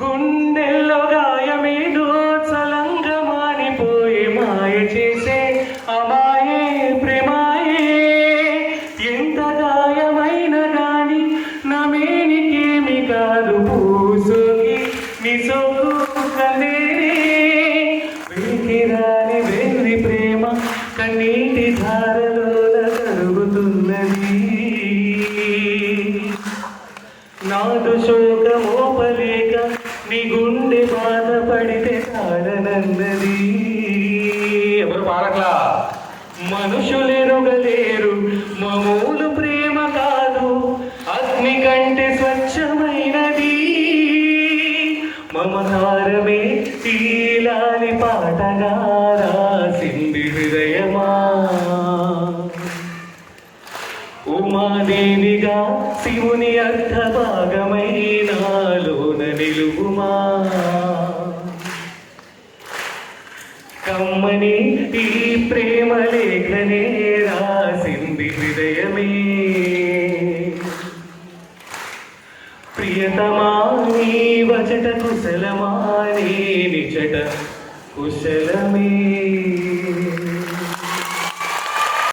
గుండెల్లో గాయమేదో చలంగా మానిపోయి మాయ చేసే అమాయే ప్రేమాయే. ఎంత గాయమైన గాని నమేనికేమి కాదు పూసోకి నిసోకు కనేరే. వెలికిరాని వెర్రి ప్రేమ కన్నీటి ధారలోన కరుగుతున్నది. నాదు శోకమోపలేక నీ గుండె బాధపడితే కాడనన్నది. ఎవరు పాడట్లా? మనుషులెరుగలేరు మామూలు ప్రేమ కాదు, అగ్ని కంటే స్వచ్ఛమైనది. మమకారమే తీలాలి పాటగా రాసింది హృదయమా. ఉమాదేవిగా శివుని అర్థ భాగమైనాలోన నిలువుమా. కమ్మని ఈ ప్రేమ లేఖనే రాసింది హృదయమే. ప్రియతమా నీ వచట కుశలమా, నీ నిచట కుశలమే.